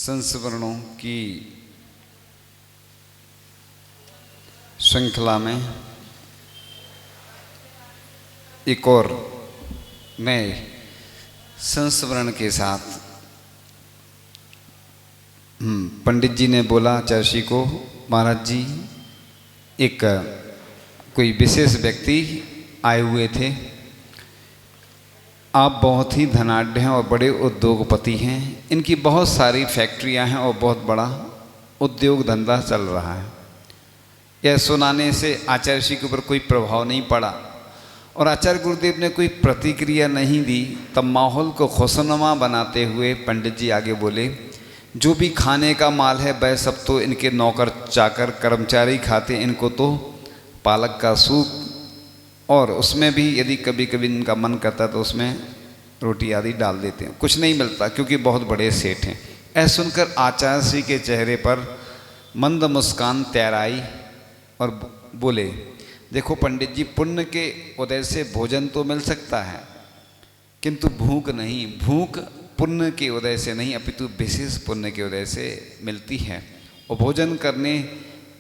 संस्मरणों की श्रृंखला में एक और नए संस्मरण के साथ पंडित जी ने बोला आचार्य को, महाराज जी एक कोई विशेष व्यक्ति आए हुए थे, आप बहुत ही धनाढ्य हैं और बड़े उद्योगपति हैं, इनकी बहुत सारी फैक्ट्रियां हैं और बहुत बड़ा उद्योग धंधा चल रहा है। यह सुनाने से आचार्य जी के ऊपर कोई प्रभाव नहीं पड़ा और आचार्य गुरुदेव ने कोई प्रतिक्रिया नहीं दी। तब माहौल को खुशनुमा बनाते हुए पंडित जी आगे बोले, जो भी खाने का माल है वह सब तो इनके नौकर चाकर कर्मचारी खाते, इनको तो पालक का सूप और उसमें भी यदि कभी कभी इनका मन करता तो उसमें रोटी आदि डाल देते हैं, कुछ नहीं मिलता क्योंकि बहुत बड़े सेठ हैं। ऐसा सुनकर आचार्य श्री के चेहरे पर मंद मुस्कान तैर आई और बोले, देखो पंडित जी, पुण्य के उदय से भोजन तो मिल सकता है किंतु भूख नहीं। भूख पुण्य के उदय से नहीं अपितु विशेष पुण्य के उदय से मिलती है। और भोजन करने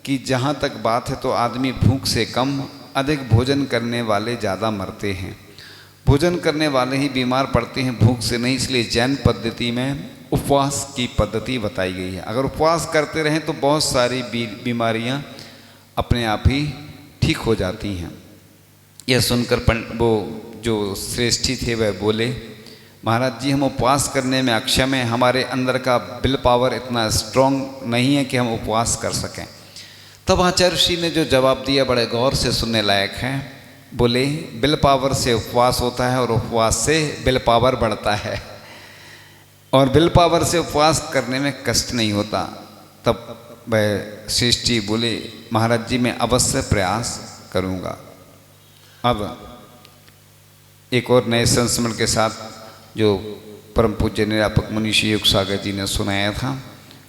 की जहाँ तक बात है तो आदमी भूख से कम, अधिक भोजन करने वाले ज़्यादा मरते हैं। भोजन करने वाले ही बीमार पड़ते हैं, भूख से नहीं। इसलिए जैन पद्धति में उपवास की पद्धति बताई गई है। अगर उपवास करते रहें तो बहुत सारी बीमारियां अपने आप ही ठीक हो जाती हैं। यह सुनकर वो जो श्रेष्ठी थे वह बोले, महाराज जी हम उपवास करने में अक्षम हैं, हमारे अंदर का विल पावर इतना स्ट्रांग नहीं है कि हम उपवास कर सकें। तब आचार्य श्री ने जो जवाब दिया बड़े गौर से सुनने लायक है। बोले, विल पावर से उपवास होता है और उपवास से विल पावर बढ़ता है और विल पावर से उपवास करने में कष्ट नहीं होता। तब वह श्रेष्ठी बोले, महाराज जी मैं अवश्य प्रयास करूँगा। अब एक और नए संस्मरण के साथ जो परम पूज्य निरापक मुनीषी योग सागर जी ने सुनाया था,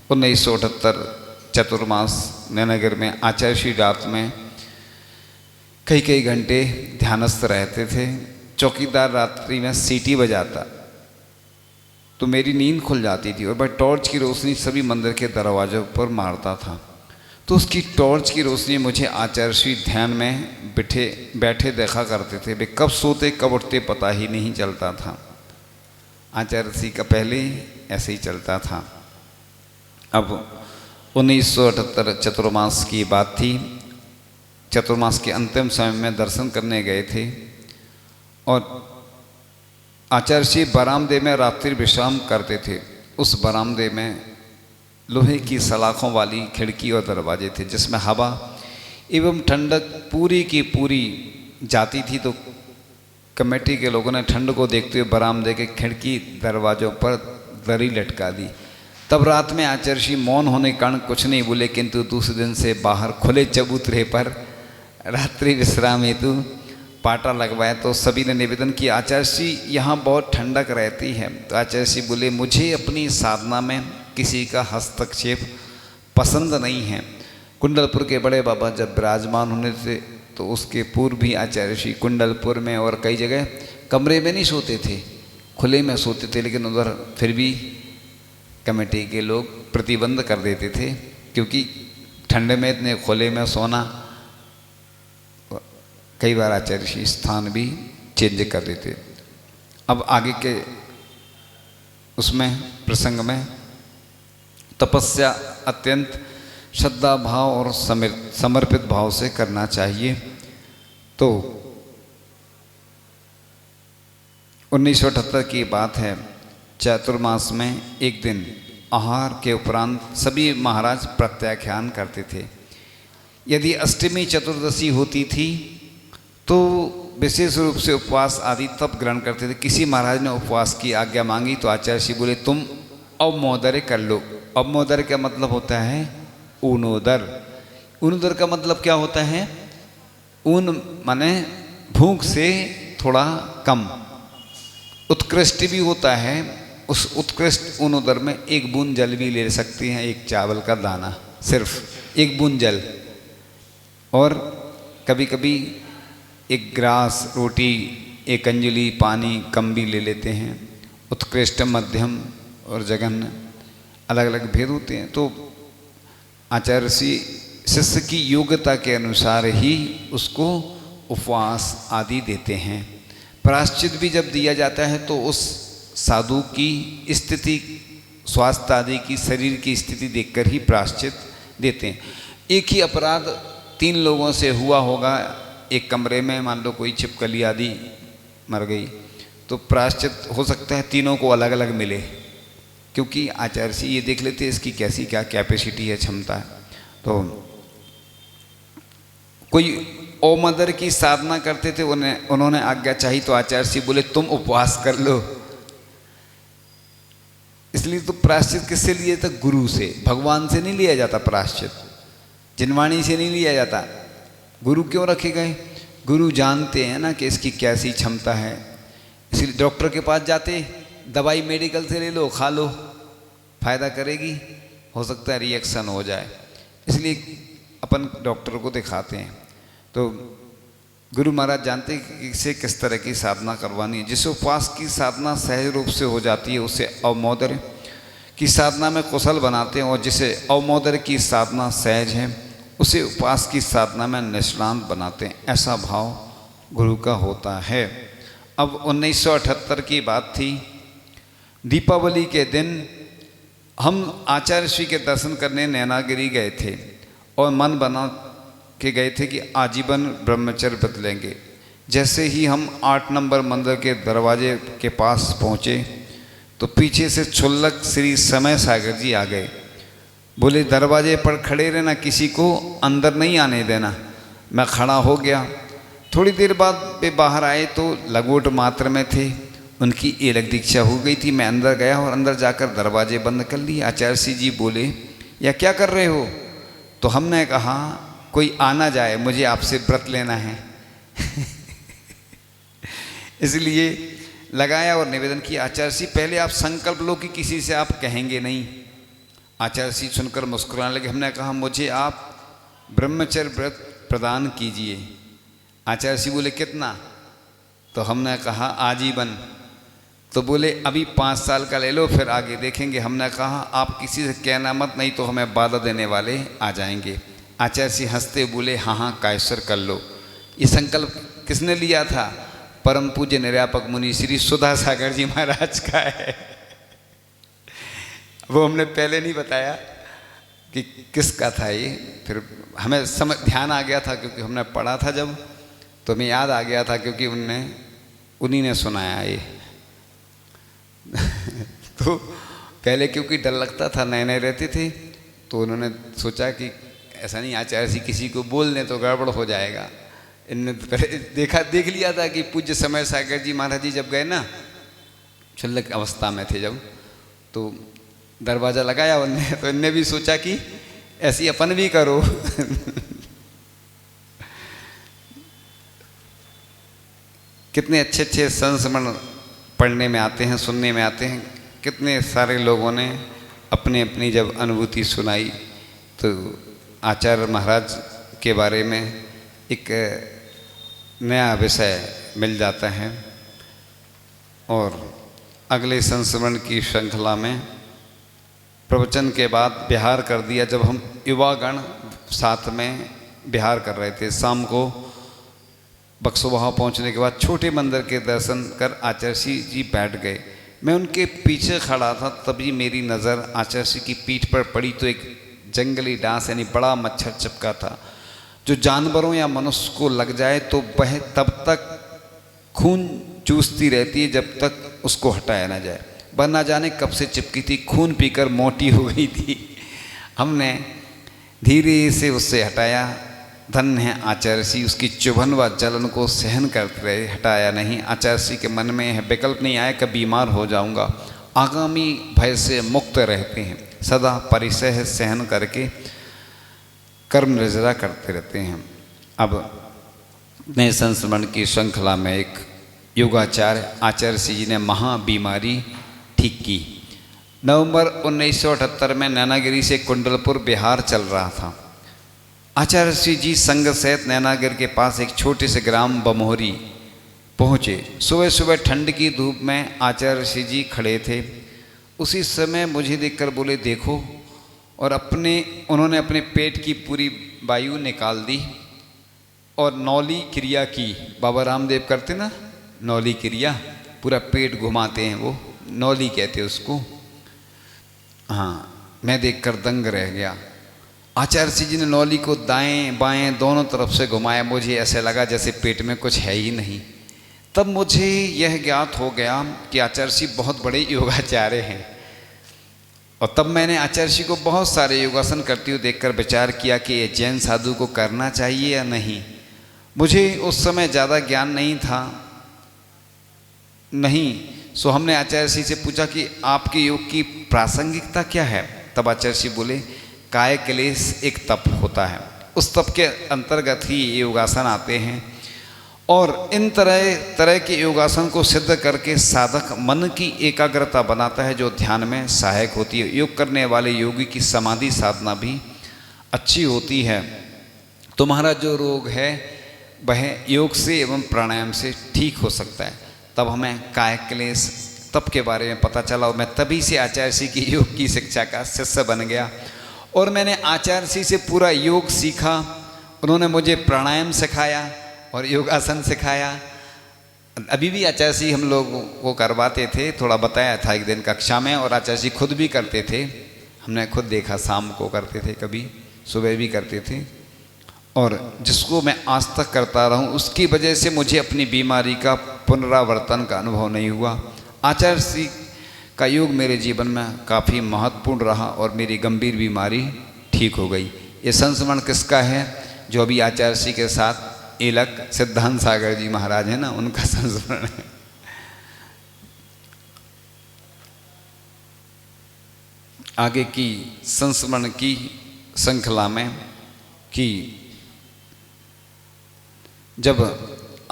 1978 चतुर्मास नयनगर में आचार्य श्री रात में कई घंटे ध्यानस्थ रहते थे। चौकीदार रात्रि में सीटी बजाता तो मेरी नींद खुल जाती थी और वह टॉर्च की रोशनी सभी मंदिर के दरवाजों पर मारता था। तो उसकी टॉर्च की रोशनी मुझे आचार्य श्री ध्यान में बैठे देखा करते थे। वे कब सोते कब उठते पता ही नहीं चलता था। आचार्य श्री का पहले ऐसे ही चलता था। अब 1978 चतुर्मास की बात थी। चतुर्मास के अंतिम समय में दर्शन करने गए थे और आचार्य श्री बरामदे में रात्रि विश्राम करते थे। उस बरामदे में लोहे की सलाखों वाली खिड़की और दरवाजे थे जिसमें हवा एवं ठंडक पूरी की पूरी जाती थी। तो कमेटी के लोगों ने ठंड को देखते हुए बरामदे के खिड़की दरवाजों पर दरी लटका दी। तब रात में आचार्य श्री मौन होने के कारण कुछ नहीं बोले, किंतु दूसरे दिन से बाहर खुले चबूतरे पर रात्रि विश्राम हेतु पाटा लगवाया। तो सभी ने निवेदन किया, आचार्य श्री यहाँ बहुत ठंडक रहती है। तो आचार्य श्री बोले, मुझे अपनी साधना में किसी का हस्तक्षेप पसंद नहीं है। कुंडलपुर के बड़े बाबा जब विराजमान होने थे तो उसके पूर्व भी आचार्य श्री कुंडलपुर में और कई जगह कमरे में नहीं सोते थे, खुले में सोते थे। लेकिन उधर फिर भी कमेटी के लोग प्रतिबंध कर देते थे क्योंकि ठंडे में इतने खुले में सोना। कई बार आचार्य श्री स्थान भी चेंज कर देते। अब आगे के उसमें प्रसंग में तपस्या अत्यंत श्रद्धा भाव और समर्पित भाव से करना चाहिए। तो 1978 की बात है। चतुर्मास में एक दिन आहार के उपरांत सभी महाराज प्रत्याख्यान करते थे। यदि अष्टमी चतुर्दशी होती थी तो विशेष रूप से उपवास आदि तब ग्रहण करते थे। किसी महाराज ने उपवास की आज्ञा मांगी तो आचार्य श्री बोले, तुम अवमोदर्य कर लो। अवमोदर्य का मतलब होता है ऊनोदर। ऊनोदर का मतलब क्या होता है? ऊन माने भूख से थोड़ा कम। उत्कृष्ट भी होता है। उस उत्कृष्ट ऊनोदर में एक बूंद जल भी ले सकती हैं, एक चावल का दाना, सिर्फ एक बूंद जल। और कभी कभी एक ग्रास रोटी, एक अंजलि पानी कम भी ले लेते हैं। उत्कृष्ट, मध्यम और जघन्य अलग अलग भेद होते हैं। तो आचार्य ऋषि शिष्य की योग्यता के अनुसार ही उसको उपवास आदि देते हैं। प्रायश्चित भी जब दिया जाता है तो उस साधु की स्थिति, स्वास्थ्य आदि की, शरीर की स्थिति देखकर ही प्रायश्चित देते हैं। एक ही अपराध 3 लोगों से हुआ होगा एक कमरे में, मान लो कोई छिपकली आदि मर गई, तो प्रायश्चित हो सकता है तीनों को अलग अलग मिले, क्योंकि आचार्य जी ये देख लेते हैं इसकी कैसी क्या कैपेसिटी है, क्षमता है। तो कोई ओमदर की साधना करते थे, उन्होंने आज्ञा चाहिए तो आचार्य जी बोले तुम उपवास कर लो। इसलिए तो प्रायश्चित किससे लिया था? गुरु से, भगवान से नहीं लिया जाता प्रायश्चित, जिनवाणी से नहीं लिया जाता। गुरु क्यों रखे गए? गुरु जानते हैं ना कि इसकी कैसी क्षमता है, इसलिए डॉक्टर के पास जाते, दवाई मेडिकल से ले लो, खा लो, फायदा करेगी, हो सकता है रिएक्शन हो जाए, इसलिए अपन डॉक्टर को दिखाते हैं। तो गुरु महाराज जानते हैं कि इसे किस तरह की साधना करवानी है। जिसे उपवास की साधना सहज रूप से हो जाती है उसे अवमोदर की साधना में कुशल बनाते हैं, और जिसे अवमोदर की साधना सहज है उसे उपवास की साधना में निष्णांत बनाते हैं। ऐसा भाव गुरु का होता है। अब 1978 की बात थी। दीपावली के दिन हम आचार्य श्री के दर्शन करने नैनागिरी गए थे और मन बना के गए थे कि आजीवन ब्रह्मचर्य बदलेंगे। जैसे ही हम 8 नंबर मंदिर के दरवाजे के पास पहुँचे तो पीछे से क्षुल्लक श्री समय सागर जी आ गए। बोले दरवाजे पर खड़े रहना, किसी को अंदर नहीं आने देना। मैं खड़ा हो गया। थोड़ी देर बाद वे बाहर आए तो लंगोट मात्र में थे, उनकी एलग दीक्षा हो गई थी। मैं अंदर गया और अंदर जाकर दरवाजे बंद कर लिए। आचार्य जी बोले या क्या कर रहे हो? तो हमने कहा कोई आना जाए, मुझे आपसे व्रत लेना है इसलिए लगाया और निवेदन किया। आचार्य जी पहले आप संकल्प लो कि किसी से आप कहेंगे नहीं। आचार्य जी सुनकर मुस्कुराने लगे। हमने कहा मुझे आप ब्रह्मचर्य व्रत प्रदान कीजिए। आचार्य जी बोले कितना? तो हमने कहा आजीवन। तो बोले अभी 5 साल का ले लो, फिर आगे देखेंगे। हमने कहा आप किसी से कहना मत, नहीं तो हमें बाधा देने वाले आ जाएंगे। आचार्य जी हंसते बोले हाँ हाँ कायसर कर लो। ये संकल्प किसने लिया था? परम पूज्य निर्यापक मुनि श्री सुधा सागर जी महाराज का है। वो हमने पहले नहीं बताया कि किसका था ये, फिर हमें ध्यान आ गया था क्योंकि हमने पढ़ा था जब, तो हमें याद आ गया था क्योंकि उन्हीं ने सुनाया ये तो पहले क्योंकि डर लगता था, नए नए रहते थे, तो उन्होंने सोचा कि ऐसा नहीं आचार्य जी किसी को बोल दें तो गड़बड़ हो जाएगा। इनने तो देख लिया था कि पूज्य समय सागर जी महाराज जी जब गए ना, क्षुल्लक अवस्था में थे जब, तो दरवाज़ा लगाया उनने, तो इनने भी सोचा कि ऐसी अपन भी करो कितने अच्छे अच्छे संस्मरण पढ़ने में आते हैं, सुनने में आते हैं। कितने सारे लोगों ने अपनी अपनी जब अनुभूति सुनाई, तो आचार्य महाराज के बारे में एक नया विषय मिल जाता है। और अगले संस्मरण की श्रृंखला में प्रवचन के बाद विहार कर दिया। जब हम युवागण साथ में विहार कर रहे थे, शाम को बक्सोबाहा पहुंचने के बाद छोटे मंदिर के दर्शन कर आचार्य जी बैठ गए। मैं उनके पीछे खड़ा था, तभी मेरी नज़र आचार्य की पीठ पर पड़ी तो एक जंगली डांस यानी बड़ा मच्छर चिपका था, जो जानवरों या मनुष्य को लग जाए तो वह तब तक खून चूसती रहती है जब तक उसको हटाया ना जाए। वह ना जाने कब से चिपकी थी, खून पीकर मोटी हो गई थी। हमने धीरे से उससे हटाया। धन्य है आचार्य जी, उसकी चुभन व जलन को सहन करते रहे, हटाया नहीं। आचार्य जी के मन में यह विकल्प नहीं आया कि बीमार हो जाऊंगा। आगामी भय से मुक्त रहते हैं, सदा परिसह सहन करके कर्म निर्जरा करते रहते हैं। अब नए संस्मरण की श्रृंखला में एक योगाचार्य आचार्य जी ने महा बीमारी ठीक की। नवंबर 1978 में नैनागिरी से कुंडलपुर बिहार चल रहा था। आचार्य जी संग सहित नैनागिर के पास एक छोटे से ग्राम बमोहरी पहुँचे। सुबह सुबह ठंड की धूप में आचार्य जी खड़े थे। उसी समय मुझे देखकर बोले देखो, और उन्होंने अपने पेट की पूरी वायु निकाल दी और नौली क्रिया की। बाबा रामदेव करते ना नौली क्रिया, पूरा पेट घुमाते हैं, वो नौली कहते हैं उसको। हाँ, मैं देखकर दंग रह गया। आचार्य जी ने नौली को दाएं बाएं दोनों तरफ से घुमाया, मुझे ऐसे लगा जैसे पेट में कुछ है ही नहीं। तब मुझे यह ज्ञात हो गया कि आचार्य जी बहुत बड़े योगाचार्य हैं। और तब मैंने आचार्य जी को बहुत सारे योगासन करते हुए देखकर विचार किया कि ये जैन साधु को करना चाहिए या नहीं। मुझे उस समय ज़्यादा ज्ञान नहीं था, सो हमने आचार्य जी से पूछा कि आपके योग की प्रासंगिकता क्या है। तब आचार्य जी बोले काय क्लेश एक तप होता है, उस तप के अंतर्गत ही योगासन आते हैं, और इन तरह तरह के योगासन को सिद्ध करके साधक मन की एकाग्रता बनाता है जो ध्यान में सहायक होती है। योग करने वाले योगी की समाधि साधना भी अच्छी होती है। तुम्हारा जो रोग है वह योग से एवं प्राणायाम से ठीक हो सकता है। तब हमें काय क्लेश तप के बारे में पता चला और मैं तभी से आचार्य जी की योग की शिक्षा का शिष्य बन गया और मैंने आचार्य जी से पूरा योग सीखा। उन्होंने मुझे प्राणायाम सिखाया और योगासन सिखाया। अभी भी आचार्य जी हम लोग को करवाते थे, थोड़ा बताया था एक दिन कक्षा में, और आचार्य जी खुद भी करते थे। हमने खुद देखा, शाम को करते थे, कभी सुबह भी करते थे। और जिसको मैं आज तक करता रहूं, उसकी वजह से मुझे अपनी बीमारी का पुनरावर्तन का अनुभव नहीं हुआ। आचार्य जी का योग मेरे जीवन में काफ़ी महत्वपूर्ण रहा और मेरी गंभीर बीमारी ठीक हो गई। ये संस्मरण किसका है? जो अभी आचार्य जी के साथ एलक सिद्धांत सागर जी महाराज है ना, उनका संस्मरण है। आगे की संस्मरण की श्रृंखला में कि जब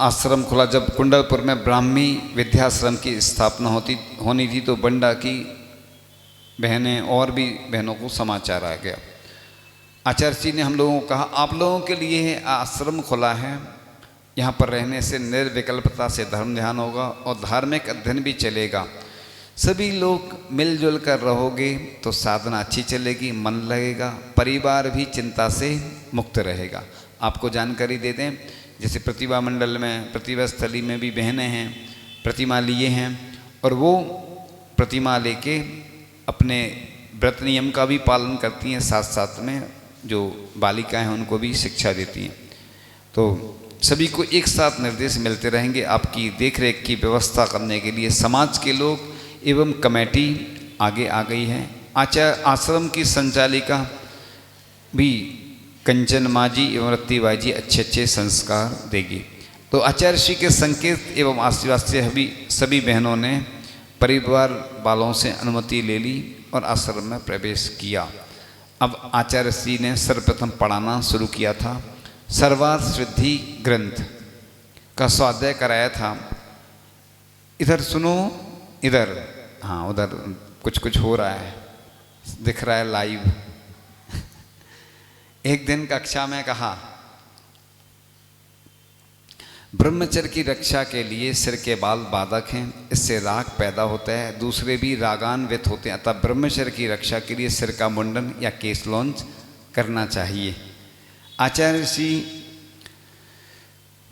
आश्रम खुला, जब कुंडलपुर में ब्राह्मी विद्याश्रम की स्थापना होनी थी, तो बंडा की बहनें और भी बहनों को समाचार आ गया। आचार्य जी ने हम लोगों को कहा, आप लोगों के लिए आश्रम खुला है, यहाँ पर रहने से निर्विकल्पता से धर्म ध्यान होगा और धार्मिक अध्ययन भी चलेगा। सभी लोग मिलजुल कर रहोगे तो साधना अच्छी चलेगी, मन लगेगा, परिवार भी चिंता से मुक्त रहेगा। आपको जानकारी दे दें, जैसे प्रतिभा मंडल में, प्रतिभा स्थली में भी बहनें हैं, प्रतिमा लिए हैं और वो प्रतिमा लेके अपने व्रत नियम का भी पालन करती हैं, साथ साथ में जो बालिकाएं हैं उनको भी शिक्षा देती हैं। तो सभी को एक साथ निर्देश मिलते रहेंगे। आपकी देखरेख की व्यवस्था करने के लिए समाज के लोग एवं कमेटी आगे आ गई है। आश्रम की संचालिका भी कंचन माँ जी एवं रत्तीबाई जी अच्छे संस्कार देगी। तो आचार्य श्री के संकेत एवं आशीर्वाद से सभी बहनों ने परिवार वालों से अनुमति ले ली और आश्रम में प्रवेश किया। अब आचार्य श्री ने सर्वप्रथम पढ़ाना शुरू किया था। सर्वार्थ सिद्धि ग्रंथ का स्वाध्याय कराया था। इधर सुनो, इधर, हाँ उधर कुछ हो रहा है, दिख रहा है लाइव। एक दिन कक्षा में कहा, ब्रह्मचर्य की रक्षा के लिए सिर के बाल बाधक हैं, इससे राग पैदा होता है, दूसरे भी रागान्वित होते हैं, अतः ब्रह्मचर्य की रक्षा के लिए सिर का मुंडन या केस लॉन्च करना चाहिए। आचार्य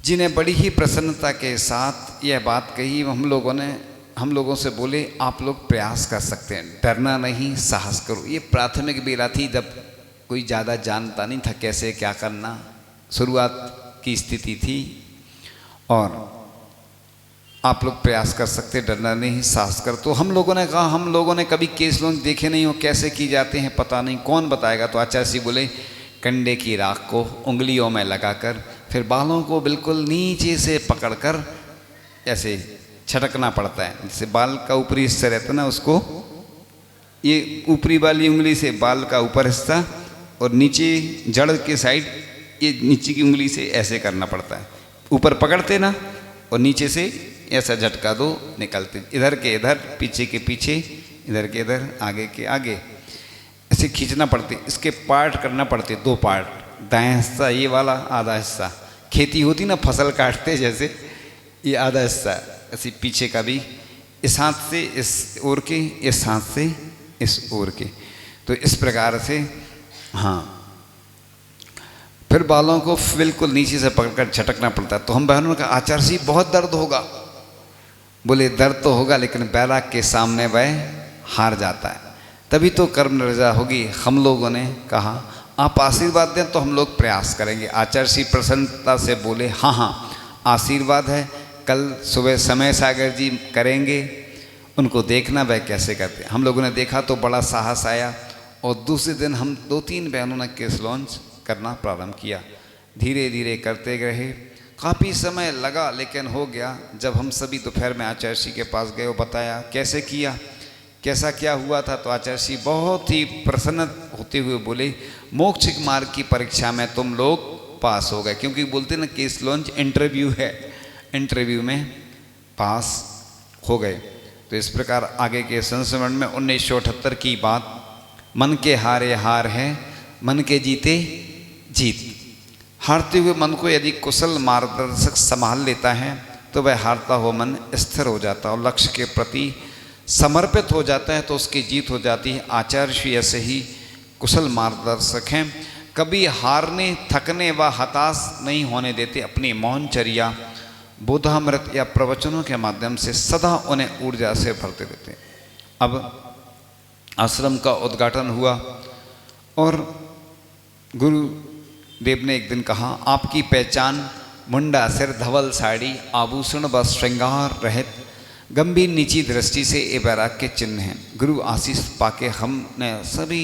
जी ने बड़ी ही प्रसन्नता के साथ यह बात कही। हम लोगों से बोले, आप लोग प्रयास कर सकते हैं, डरना नहीं, साहस करो। ये प्राथमिक बेला थी, जब कोई ज़्यादा जानता नहीं था कैसे क्या करना, शुरुआत की स्थिति थी। और आप लोग प्रयास कर सकते, डरना नहीं, साहस कर। तो हम लोगों ने कहा, हम लोगों ने कभी केस लॉन्च देखे नहीं हो, कैसे की जाते हैं पता नहीं, कौन बताएगा। तो आचार्य जी बोले, कंडे की राख को उंगलियों में लगाकर फिर बालों को बिल्कुल नीचे से पकड़कर ऐसे छटकना पड़ता है। जैसे बाल का ऊपरी हिस्सा रहता है ना, उसको ये ऊपरी वाली उंगली से बाल का ऊपर हिस्सा और नीचे जड़ के साइड ये नीचे की उंगली से ऐसे करना पड़ता है। ऊपर पकड़ते ना और नीचे से ऐसा झटका दो, निकलते, इधर के इधर, पीछे के पीछे, इधर के इधर, आगे के आगे, ऐसे खींचना पड़ते। इसके पार्ट करना पड़ते, 2 पार्ट, दाएं हिस्सा ये वाला, आधा हिस्सा। खेती होती ना, फसल काटते जैसे, ये आधा हिस्सा, ऐसे पीछे का भी इस हाथ से इस ओर के, इस हाथ से इस ओर के। तो इस प्रकार से, हाँ, फिर बालों को बिल्कुल नीचे से पकड़कर झटकना पड़ता है। तो हम बहनों ने कहा आचार्य जी बहुत दर्द होगा। बोले दर्द तो होगा, लेकिन बैराग के सामने वह हार जाता है, तभी तो कर्म रजा होगी। हम लोगों ने कहा आप आशीर्वाद दें तो हम लोग प्रयास करेंगे। आचार्य श्री प्रसन्नता से बोले हाँ हाँ आशीर्वाद है, कल सुबह समय सागर जी करेंगे, उनको देखना वह कैसे करते। हम लोगों ने देखा तो बड़ा साहस आया और दूसरे दिन हम 2-3 बहनों ने केस लॉन्च करना प्रारंभ किया। धीरे धीरे करते रहे, काफ़ी समय लगा लेकिन हो गया। जब हम सभी दोपहर में आचार्य श्री के पास गए, वो बताया कैसे किया, कैसा क्या हुआ था। तो आचार्य श्री बहुत ही प्रसन्न होते हुए बोले मोक्ष मार्ग की परीक्षा में तुम लोग पास हो गए, क्योंकि बोलते ना केस लॉन्च इंटरव्यू है, इंटरव्यू में पास हो गए। तो इस प्रकार आगे के संस्मरण में 1978 की बात, मन के हारे हार है, मन के जीते जीत। हारते हुए मन को यदि कुशल मार्गदर्शक संभाल लेता है तो वह हारता हुआ मन स्थिर हो जाता है और लक्ष्य के प्रति समर्पित हो जाता है, तो उसकी जीत हो जाती है। आचार्य श्री ऐसे ही कुशल मार्गदर्शक हैं, कभी हारने, थकने व हताश नहीं होने देते। अपनी मौनचर्या, बोधामृत या प्रवचनों के माध्यम से सदा उन्हें ऊर्जा से भरते रहते हैं। अब आश्रम का उद्घाटन हुआ और गुरुदेव ने एक दिन कहा आपकी पहचान मुंडा सिर, धवल साड़ी, आभूषण व श्रृंगार रहित गंभीर नीची दृष्टि से ये वैराग के चिन्ह हैं। गुरु आशीष पाके हमने सभी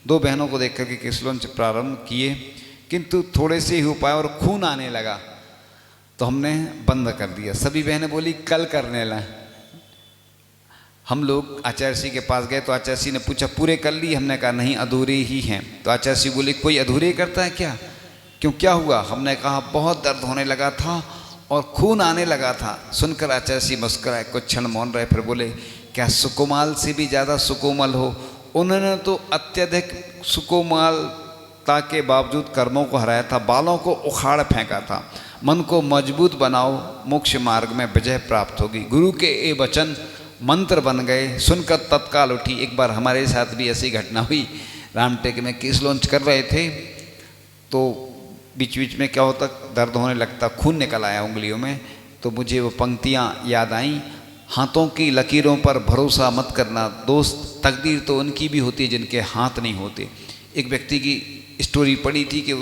2 बहनों को देख करके केस लॉन्च प्रारंभ किए, किंतु थोड़े से ही हो पाए और खून आने लगा तो हमने बंद कर दिया। सभी बहनें बोली कल करने लाए। हम लोग आचार्य श्री के पास गए तो आचार्य श्री ने पूछा पूरे कर लिए? हमने कहा नहीं, अधूरे ही हैं। तो आचार्य श्री बोले कोई अधूरे करता है क्या? क्यों, क्या हुआ? हमने कहा बहुत दर्द होने लगा था और खून आने लगा था। सुनकर आचार्य श्री मुस्कुराए, कुछ क्षण मौन रहे, फिर बोले क्या सुकोमाल से भी ज़्यादा सुकोमल हो? उन्होंने तो अत्यधिक सुकोमलता के बावजूद कर्मों को हराया था, बालों को उखाड़ फेंका था। मन को मजबूत बनाओ, मोक्ष मार्ग में विजय प्राप्त होगी। गुरु के ये वचन मंत्र बन गए, सुनकर तत्काल उठी। एक बार हमारे साथ भी ऐसी घटना हुई, रामटेक में केस लॉन्च कर रहे थे तो बीच बीच में क्या होता, दर्द होने लगता, खून निकल आया उंगलियों में। तो मुझे वो पंक्तियाँ याद आईं, हाथों की लकीरों पर भरोसा मत करना दोस्त, तकदीर तो उनकी भी होती है जिनके हाथ नहीं होते। एक व्यक्ति की स्टोरी पड़ी थी कि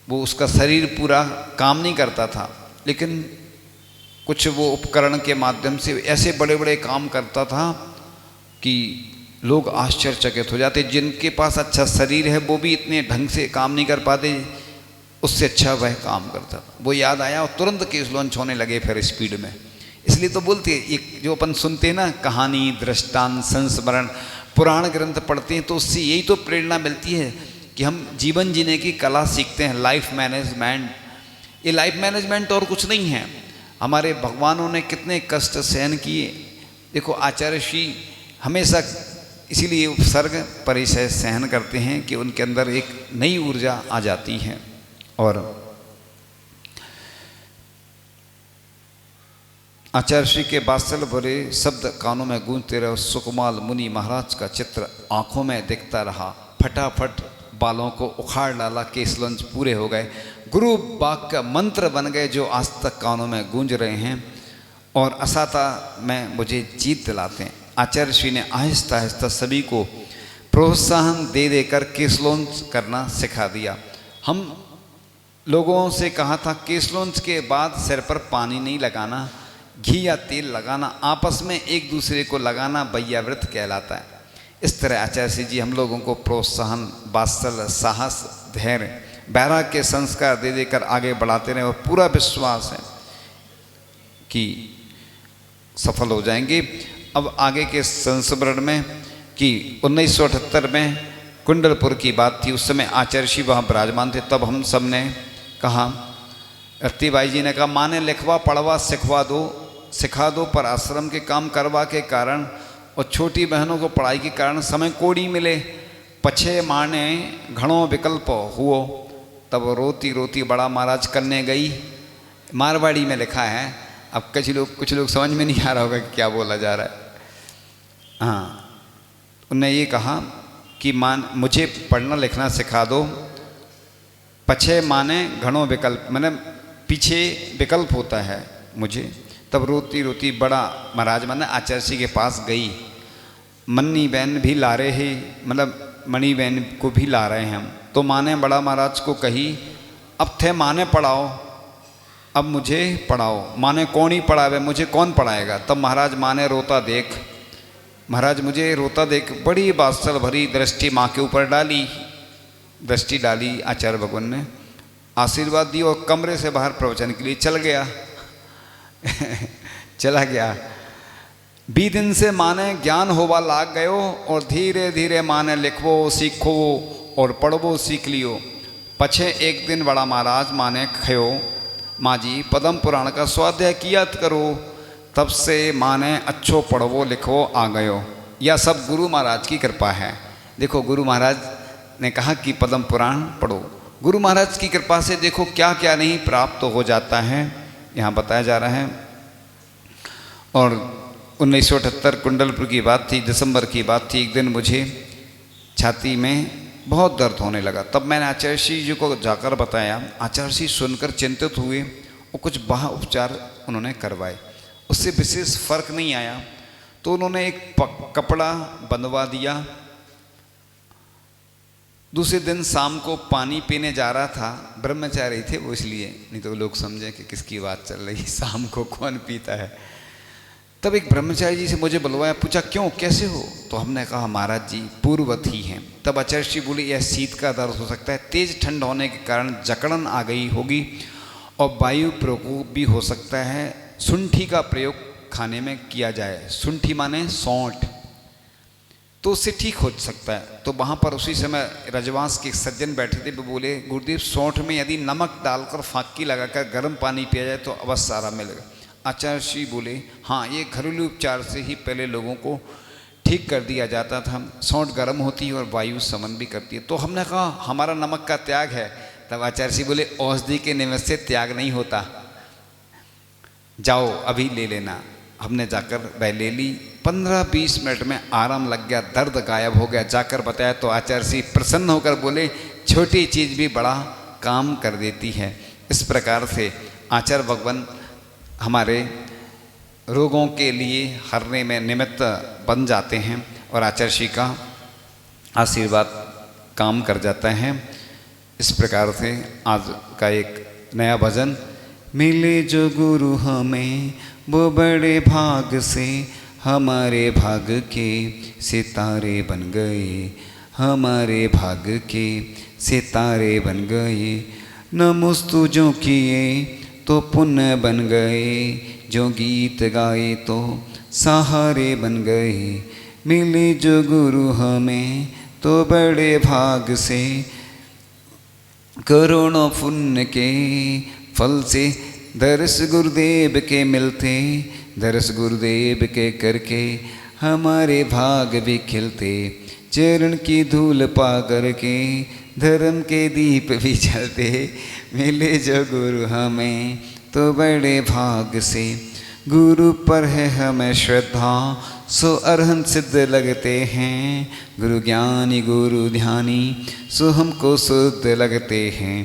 वो उसका शरीर पूरा काम नहीं करता था, लेकिन कुछ वो उपकरण के माध्यम से ऐसे बड़े बड़े काम करता था कि लोग आश्चर्यचकित हो जाते। जिनके पास अच्छा शरीर है वो भी इतने ढंग से काम नहीं कर पाते, उससे अच्छा वह काम करता था। वो याद आया और तुरंत केस लॉन्च होने लगे फिर स्पीड में। इसलिए तो बोलते हैं, एक जो अपन सुनते हैं ना, कहानी, दृष्टांत, संस्मरण, पुराण ग्रंथ पढ़ते हैं तो उससे यही तो प्रेरणा मिलती है कि हम जीवन जीने की कला सीखते हैं, लाइफ मैनेजमेंट। ये लाइफ मैनेजमेंट और कुछ नहीं है। हमारे भगवानों ने कितने कष्ट सहन किए। देखो आचार्य श्री हमेशा इसीलिए उपसर्ग परिचय सहन करते हैं कि उनके अंदर एक नई ऊर्जा आ जाती है। और आचार्य श्री के वात्सल्य भरे शब्द कानों में गूंजते रहे। सुकुमाल मुनि महाराज का चित्र आंखों में दिखता रहा। फटाफट बालों को उखाड़ डाला, केस लॉन्च पूरे हो गए। गुरु वाक्य का मंत्र बन गए जो आज तक कानों में गूंज रहे हैं और असाता में मुझे जीत दिलाते हैं। आचार्य श्री ने आहिस्ता आहिस्ता सभी को प्रोत्साहन दे देकर केस लॉन्च करना सिखा दिया। हम लोगों से कहा था केस लॉन्च के बाद सिर पर पानी नहीं लगाना, घी या तेल लगाना, आपस में एक दूसरे को लगाना वैयाव्रत कहलाता है। इस तरह आचार्य श्री जी हम लोगों को प्रोत्साहन, वात्सल्य, साहस, धैर्य, वैराग के संस्कार दे देकर आगे बढ़ाते रहे और पूरा विश्वास है कि सफल हो जाएंगे। अब आगे के संस्मरण में कि 1978 में कुंडलपुर की बात थी। उस समय आचार्य श्री वहाँ विराजमान थे। तब हम सब ने कहा, रत्तीबाई जी ने कहा माँ ने लिखवा पढ़वा सिखा दो, पर आश्रम के काम करवा के कारण और छोटी बहनों को पढ़ाई के कारण समय कोड़ी मिले। पछे माने घणो विकल्प हुओ, तब रोती रोती बड़ा महाराज करने गई। मारवाड़ी में लिखा है, अब कुछ लोग समझ में नहीं आ रहा होगा कि क्या बोला जा रहा है। हाँ, उन्होंने ये कहा कि मुझे पढ़ना लिखना सिखा दो। पछे माने घणो विकल्प, मैंने पीछे विकल्प होता है मुझे। तब रोती रोती बड़ा महाराज माने आचार्य जी के पास गई। मन्नी बहन भी ला रहे हैं, मतलब मणि बहन को भी ला रहे हैं हम। तो माँ ने बड़ा महाराज को कही, अब थे माँ ने पढ़ाओ, अब मुझे पढ़ाओ। माँ ने कौन ही पढ़ावे, मुझे कौन पढ़ाएगा। तब महाराज माँ ने रोता देख, महाराज मुझे रोता देख बड़ी वात्सल भरी दृष्टि माँ के ऊपर डाली, दृष्टि डाली। आचार्य भगवान ने आशीर्वाद दी और कमरे से बाहर प्रवचन के लिए चल गया चला गया। 20 दिन से माँ ने ज्ञान होवा लाग गयो और धीरे धीरे माँ ने लिखवो सीखो और पढ़वो सीख लियो। पछे एक दिन बड़ा महाराज माँ ने कहो, माँ जी पद्म पुराण का स्वाध्याय किया करो। तब से माँ ने अच्छो पढ़वो लिखवो आ गयो। यह सब गुरु महाराज की कृपा है। देखो गुरु महाराज ने कहा कि पद्म पुराण पढ़ो। गुरु महाराज की कृपा से देखो क्या क्या नहीं प्राप्त हो जाता है, यहाँ बताया जा रहा है। और 1978 कुंडलपुर की बात थी, दिसंबर की बात थी। एक दिन मुझे छाती में बहुत दर्द होने लगा। तब मैंने आचार्य जी को जाकर बताया। आचार्य जी सुनकर चिंतित हुए और कुछ बाह्य उपचार उन्होंने करवाए, उससे विशेष फर्क नहीं आया। तो उन्होंने एक कपड़ा बंधवा दिया। दूसरे दिन शाम को पानी पीने जा रहा था, ब्रह्मचारी थे वो, इसलिए, नहीं तो लोग समझे कि किसकी बात चल रही, शाम को कौन पीता है। तब एक ब्रह्मचारी जी से मुझे बुलवाया, पूछा क्यों कैसे हो। तो हमने कहा महाराज जी पूर्ववत ही हैं। तब आचार्य जी बोले यह शीत का दर्द हो सकता है, तेज ठंड होने के कारण जकड़न आ गई होगी और वायु प्रकोप भी हो सकता है। शुंठी का प्रयोग खाने में किया जाए, शुंठी माने सौंठ, तो उससे ठीक हो सकता है। तो वहाँ पर उसी समय रजवांश के सज्जन बैठे थे, वो बोले गुरुदेव सौंठ में यदि नमक डालकर फाँकी लगाकर गर्म पानी पिया जाए तो अवश्य आराम मिलेगा। आचार्य जी बोले हाँ, ये घरेलू उपचार से ही पहले लोगों को ठीक कर दिया जाता था। सौंठ गर्म होती है और वायु समन भी करती है। तो हमने कहा हमारा नमक का त्याग है। तब आचार्य जी बोले औषधि के निमित्त से त्याग नहीं होता, जाओ अभी ले लेना। हमने जाकर वह ले ली। 15-20 मिनट में आराम लग गया, दर्द गायब हो गया। जाकर बताया तो आचार्य जी प्रसन्न होकर बोले छोटी चीज़ भी बड़ा काम कर देती है। इस प्रकार से आचार्य भगवान हमारे रोगों के लिए हरने में निमित्त बन जाते हैं और आचार्य जी का आशीर्वाद काम कर जाता है। इस प्रकार से आज का एक नया भजन, मिले जो गुरु हमें वो बड़े भाग से, हमारे भाग के सितारे बन गए, हमारे भाग के सितारे बन गए। नमस्तु जो किए तो पुण्य बन गए, जो गीत गाए तो सहारे बन गए। मिले जो गुरु हमें तो बड़े भाग से, करोड़ों पुण्य के फल से दर्श गुरुदेव के मिलते, दर्श गुरुदेव के करके हमारे भाग भी खिलते। चरण की धूल पा करके धर्म के दीप भी जलते। मिले जो गुरु हमें तो बड़े भाग से, गुरु पर है हमें श्रद्धा सो अरहंत सिद्ध लगते हैं। गुरु ज्ञानी गुरु ध्यानी सो हमको शुद्ध लगते हैं।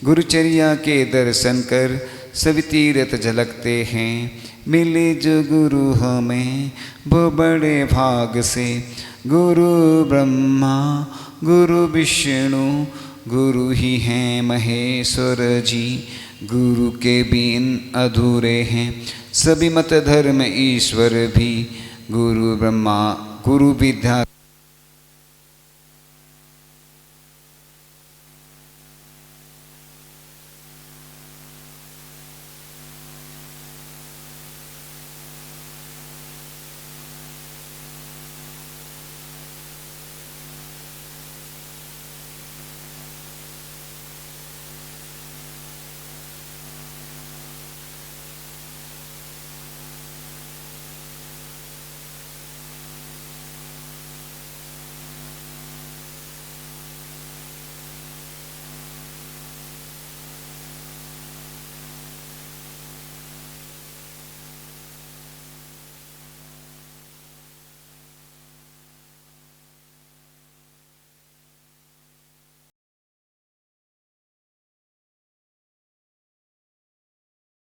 गुरुचर्या के दर्शन कर सभी तीर्थ झलकते हैं। मिले जो गुरु हमें वो बड़े भाग से, गुरु ब्रह्मा गुरु विष्णु गुरु ही हैं महेश्वर जी। गुरु के बिन अधूरे हैं सभी मत धर्म ईश्वर भी। गुरु ब्रह्मा गुरु विद्या